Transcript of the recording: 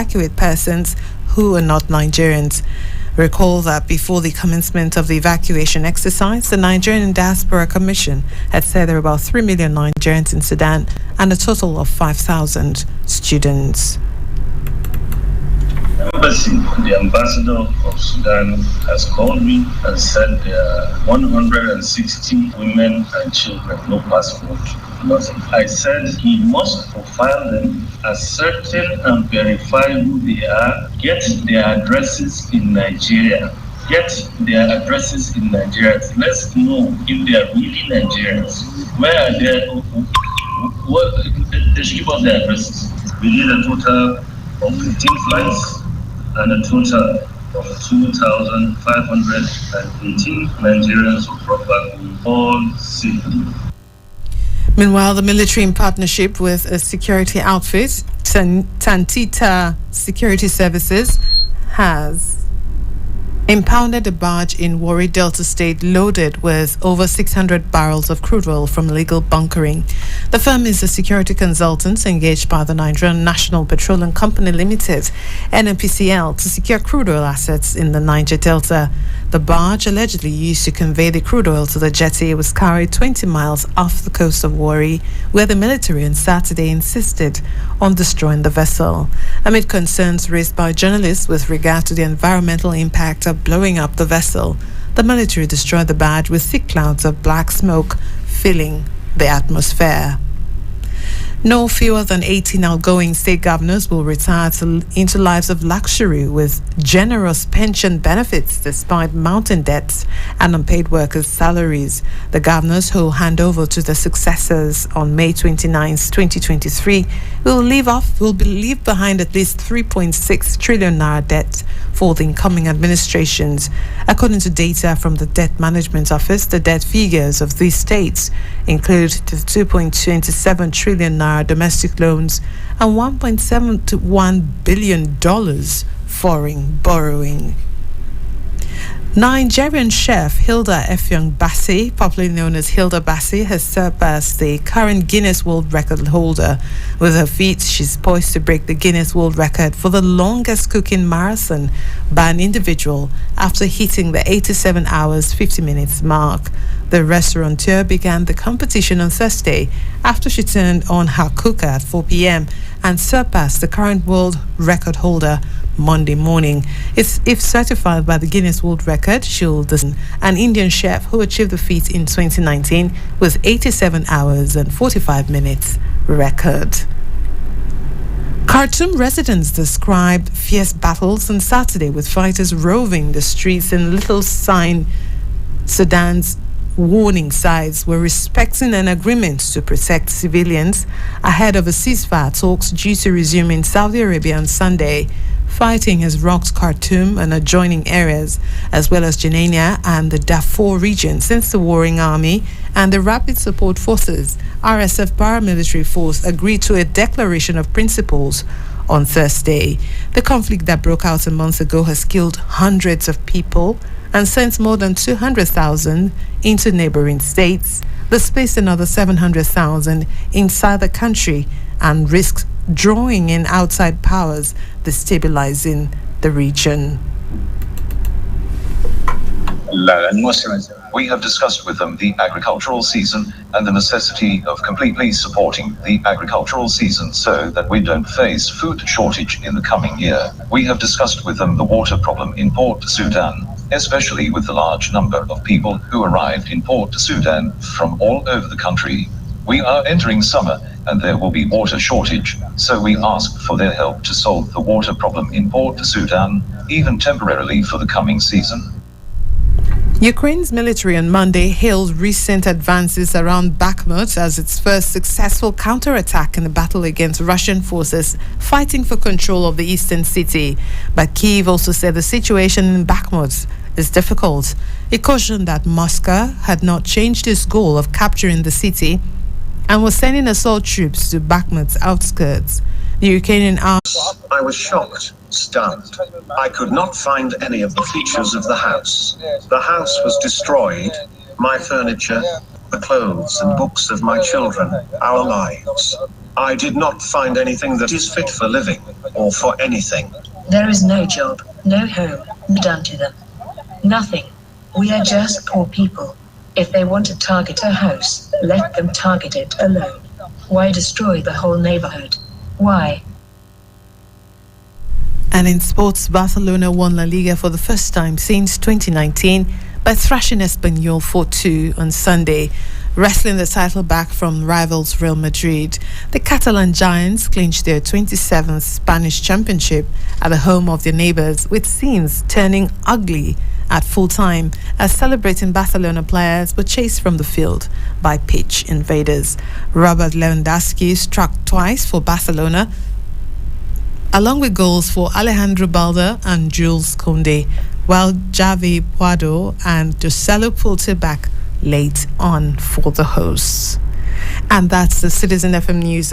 evacuate persons who are not Nigerians. Recall that before the commencement of the evacuation exercise, the Nigerian Diaspora Commission had said there are about 3 million Nigerians in Sudan and a total of 5,000 students. The ambassador of Sudan has called me and said there are 160 women and children, no passport, nothing. I said he must profile them, ascertain and verify who they are, get their addresses in Nigeria. Let's know if they are really Nigerians. Where are they? What they should give us their addresses. We did a total of 15 flights and a total of 2,518 Nigerians who probably all safely. Meanwhile, the military, in partnership with a security outfit, Tantita Security Services, has impounded a barge in Warri Delta State loaded with over 600 barrels of crude oil from illegal bunkering. The firm is a security consultant engaged by the Nigerian National Petroleum Company Limited, NNPCL, to secure crude oil assets in the Niger Delta. The barge, allegedly used to convey the crude oil to the jetty, was carried 20 miles off the coast of Warri, where the military on Saturday insisted on destroying the vessel. Amid concerns raised by journalists with regard to the environmental impact of blowing up the vessel, the military destroyed the barge with thick clouds of black smoke filling the atmosphere. No fewer than 18 outgoing state governors will retire into lives of luxury with generous pension benefits despite mounting debts and unpaid workers' salaries. The governors, who hand over to their successors on May 29, 2023, will leave behind at least 3.6 trillion naira debt for the incoming administrations. According to data from the Debt Management Office, the debt figures of these states include the 2.27 trillion naira domestic loans and $1.71 billion foreign borrowing. Nigerian chef Hilda Effiong Bassi, popularly known as Hilda Bassi, has surpassed the current Guinness World Record holder. With her feat, she's poised to break the Guinness World Record for the longest cooking marathon by an individual after hitting the 87 hours 50 minutes mark. The restaurateur began the competition on Thursday after she turned on her cooker at 4 p.m. and surpassed the current world record holder Monday morning. If certified by the Guinness World Record, she'll an Indian chef who achieved the feat in 2019 with 87 hours and 45 minutes record. Khartoum residents described fierce battles on Saturday with fighters roving the streets in little sign. Sudan's warning signs were respecting an agreement to protect civilians ahead of a ceasefire talks due to resume in Saudi Arabia on Sunday. Fighting has rocked Khartoum and adjoining areas, as well as Janania and the Darfur region, since the warring army and the Rapid Support Forces, RSF paramilitary force, agreed to a declaration of principles on Thursday. The conflict that broke out a month ago has killed hundreds of people and sent more than 200,000 into neighboring states, displaced another 700,000 inside the country, and risks drawing in outside powers, destabilizing the region. We have discussed with them the agricultural season and the necessity of completely supporting the agricultural season so that we don't face food shortage in the coming year. We have discussed with them the water problem in Port Sudan, especially with the large number of people who arrived in Port Sudan from all over the country. We are entering summer and there will be water shortage, so we ask for their help to solve the water problem in Port Sudan, even temporarily for the coming season. Ukraine's military on Monday hailed recent advances around Bakhmut as its first successful counterattack in the battle against Russian forces fighting for control of the eastern city. But Kyiv also said the situation in Bakhmut is difficult. It cautioned that Moscow had not changed its goal of capturing the city and was sending assault troops to Bakhmut's outskirts. The Ukrainian army... I was shocked, stunned. I could not find any of the features of the house. The house was destroyed, my furniture, the clothes and books of my children, our lives. I did not find anything that is fit for living, or for anything. There is no job, no home, done to them. Nothing. We are just poor people. If they want to target a house, let them target it alone. Why destroy the whole neighborhood? Why? And in sports, Barcelona won La Liga for the first time since 2019 by thrashing Espanyol 4-2 on Sunday, wresting the title back from rivals Real Madrid. The Catalan Giants clinched their 27th Spanish championship at the home of their neighbors, with scenes turning ugly at full time as celebrating Barcelona players were chased from the field by pitch invaders. Robert Lewandowski struck twice for Barcelona, along with goals for Alejandro Balde and Jules Koundé, while Javi Puado and Joselu pulled back late on for the hosts. And that's the Citizen FM News.